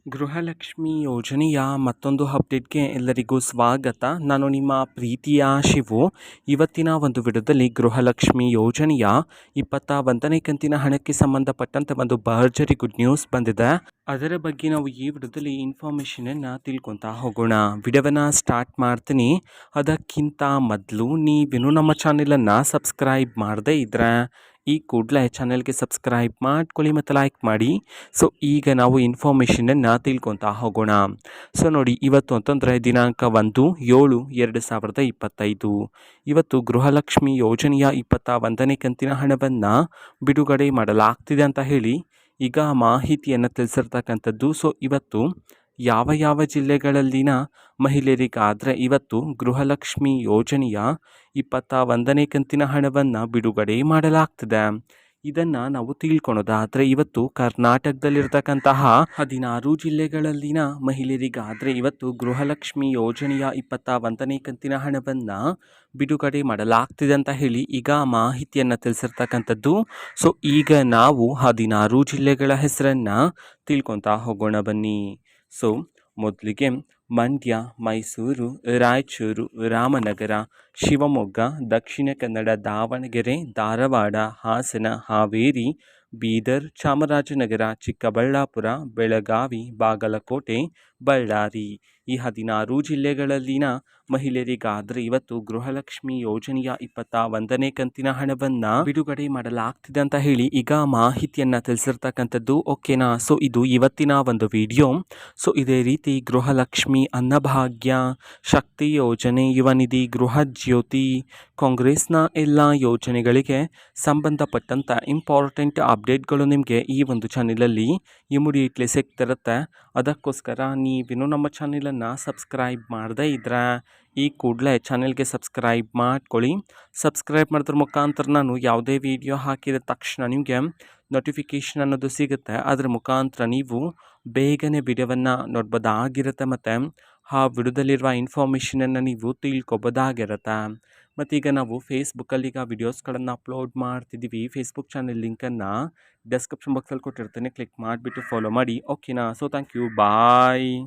ಗೃಹಲಕ್ಷ್ಮಿ ಯೋಜನೆಯ ಮತ್ತೊಂದು ಅಪ್ಡೇಟ್ಗೆ ಎಲ್ಲರಿಗೂ ಸ್ವಾಗತ. ನಾನು ನಿಮ್ಮ ಪ್ರೀತಿಯ ಶಿವು. ಇವತ್ತಿನ ಒಂದು ವಿಡಿಯೋದಲ್ಲಿ ಗೃಹಲಕ್ಷ್ಮಿ ಯೋಜನೆಯ 21ನೇ ಕಂತಿನ ಹಣಕ್ಕೆ ಸಂಬಂಧಪಟ್ಟಂತೆ ಒಂದು ಭರ್ಜರಿ ಗುಡ್ ನ್ಯೂಸ್ ಬಂದಿದೆ. ಅದರ ಬಗ್ಗೆ ನಾವು ಈ ವಿಡಿಯೋದಲ್ಲಿ ಇನ್ಫಾರ್ಮೇಷನನ್ನು ತಿಳ್ಕೊತಾ ಹೋಗೋಣ. ವಿಡಿಯೋವನ್ನು ಸ್ಟಾರ್ಟ್ ಮಾಡ್ತೀನಿ. ಅದಕ್ಕಿಂತ ಮೊದಲು ನೀವಿನ್ನೂ ನಮ್ಮ ಚಾನೆಲನ್ನು ಸಬ್ಸ್ಕ್ರೈಬ್ ಮಾಡದೇ ಇದ್ದರೆ ಈ ಕೂಡಲೇ ಚಾನೆಲ್ಗೆ ಸಬ್ಸ್ಕ್ರೈಬ್ ಮಾಡ್ಕೊಳ್ಳಿ ಮತ್ತು ಲೈಕ್ ಮಾಡಿ. ಸೊ ಈಗ ನಾವು ಇನ್ಫಾರ್ಮೇಷನನ್ನು ತಿಳ್ಕೊತಾ ಹೋಗೋಣ. ಸೊ ನೋಡಿ, ಇವತ್ತು ಅಂತಂದರೆ ದಿನಾಂಕ 1/7/2025 ಇವತ್ತು ಗೃಹಲಕ್ಷ್ಮಿ ಯೋಜನೆಯ 21ನೇ ಕಂತಿನ ಹಣವನ್ನು ಬಿಡುಗಡೆ ಮಾಡಲಾಗ್ತಿದೆ ಅಂತ ಹೇಳಿ ಈಗ ಮಾಹಿತಿಯನ್ನು ತಿಳಿಸಿರ್ತಕ್ಕಂಥದ್ದು. ಸೊ ಇವತ್ತು ಯಾವ ಯಾವ ಜಿಲ್ಲೆಗಳಲ್ಲಿನ ಮಹಿಳೆಯರಿಗಾದರೆ ಇವತ್ತು ಗೃಹಲಕ್ಷ್ಮಿ ಯೋಜನೆಯ 21ನೇ ಕಂತಿನ ಹಣವನ್ನು ಬಿಡುಗಡೆ ಮಾಡಲಾಗ್ತದೆ, ಇದನ್ನು ನಾವು ತಿಳ್ಕೊಳೋದಾದರೆ ಇವತ್ತು ಕರ್ನಾಟಕದಲ್ಲಿರ್ತಕ್ಕಂತಹ 16 ಜಿಲ್ಲೆಗಳಲ್ಲಿನ ಮಹಿಳೆಯರಿಗಾದರೆ ಇವತ್ತು ಗೃಹಲಕ್ಷ್ಮಿ ಯೋಜನೆಯ 21ನೇ ಕಂತಿನ ಹಣವನ್ನು ಬಿಡುಗಡೆ ಮಾಡಲಾಗ್ತಿದೆ ಅಂತ ಹೇಳಿ ಈಗ ಮಾಹಿತಿಯನ್ನು ತಿಳಿಸಿರ್ತಕ್ಕಂಥದ್ದು. ಸೊ ಈಗ ನಾವು 16 ಜಿಲ್ಲೆಗಳ ಹೆಸರನ್ನು ತಿಳ್ಕೊತಾ ಹೋಗೋಣ ಬನ್ನಿ. ಸೊ ಮೊದಲಿಗೆ ಮಂಡ್ಯ, ಮೈಸೂರು, ರಾಯಚೂರು, ರಾಮನಗರ, ಶಿವಮೊಗ್ಗ, ದಕ್ಷಿಣ ಕನ್ನಡ, ದಾವಣಗೆರೆ, ಧಾರವಾಡ, ಹಾಸನ, ಹಾವೇರಿ, ಬೀದರ್, ಚಾಮರಾಜನಗರ, ಚಿಕ್ಕಬಳ್ಳಾಪುರ, ಬೆಳಗಾವಿ, ಬಾಗಲಕೋಟೆ, ಬಳ್ಳಾರಿ ಈ 16 ಜಿಲ್ಲೆಗಳಲ್ಲಿನ ಮಹಿಳೆಯರಿಗಾದರೆ ಇವತ್ತು ಗೃಹಲಕ್ಷ್ಮಿ ಯೋಜನೆಯ 21ನೇ ಕಂತಿನ ಹಣವನ್ನು ಬಿಡುಗಡೆ ಮಾಡಲಾಗ್ತಿದೆ ಅಂತ ಹೇಳಿ ಈಗ ಮಾಹಿತಿಯನ್ನು ತಿಳಿಸಿರ್ತಕ್ಕಂಥದ್ದು. ಓಕೆನಾ. ಸೊ ಇದು ಇವತ್ತಿನ ಒಂದು ವಿಡಿಯೋ. ಸೊ ಇದೇ ರೀತಿ ಗೃಹಲಕ್ಷ್ಮಿ, ಅನ್ನಭಾಗ್ಯ, ಶಕ್ತಿ ಯೋಜನೆ, ಯುವ ನಿಧಿ, ಗೃಹ ಜ್ಯೋತಿ, ಕಾಂಗ್ರೆಸ್ನ ಎಲ್ಲ ಯೋಜನೆಗಳಿಗೆ ಸಂಬಂಧಪಟ್ಟಂಥ ಇಂಪಾರ್ಟೆಂಟ್ ಅಪ್ಡೇಟ್ಗಳು ನಿಮಗೆ ಈ ಒಂದು ಚಾನಲಲ್ಲಿ ಇಮಿಡಿಯೇಟ್ಲಿ ಸಿಗ್ತಿರುತ್ತೆ. ಅದಕ್ಕೋಸ್ಕರ ನೀವಿನ್ನೂ ನಮ್ಮ ಚಾನಲನ್ನು ಸಬ್ಸ್ಕ್ರೈಬ್ ಮಾಡದೇ ಇದ್ದರೆ ಈ ಕೂಡಲೇ ಚಾನೆಲ್ಗೆ ಸಬ್ಸ್ಕ್ರೈಬ್ ಮಾಡ್ಕೊಳ್ಳಿ. ಸಬ್ಸ್ಕ್ರೈಬ್ ಮಾಡೋದ್ರ ಮುಖಾಂತರ ನಾನು ಯಾವುದೇ ವಿಡಿಯೋ ಹಾಕಿದ ತಕ್ಷಣ ನಿಮಗೆ ನೋಟಿಫಿಕೇಷನ್ ಅನ್ನೋದು ಸಿಗುತ್ತೆ. ಅದರ ಮುಖಾಂತರ ನೀವು ಬೇಗನೆ ವಿಡಿಯೋವನ್ನು ನೋಡ್ಬೋದಾಗಿರುತ್ತೆ ಮತ್ತು ಆ ವಿಡಿಯೋದಲ್ಲಿರುವ ಇನ್ಫಾರ್ಮೇಷನನ್ನು ನೀವು ತಿಳ್ಕೊಬೋದಾಗಿರುತ್ತೆ. ಮತ್ತೀಗ ನಾವು ಫೇಸ್ಬುಕ್ಕಲ್ಲಿ ಈಗ ವಿಡಿಯೋಸ್ಗಳನ್ನು ಅಪ್ಲೋಡ್ ಮಾಡ್ತಿದ್ದೀವಿ. ಫೇಸ್ಬುಕ್ ಚಾನೆಲ್ ಲಿಂಕನ್ನು ಡಿಸ್ಕ್ರಿಪ್ಷನ್ ಬಾಕ್ಸಲ್ಲಿ ಕೊಟ್ಟಿರ್ತೇನೆ, ಕ್ಲಿಕ್ ಮಾಡಿಬಿಟ್ಟು ಫಾಲೋ ಮಾಡಿ. ಓಕೆನಾ. So thank you, bye.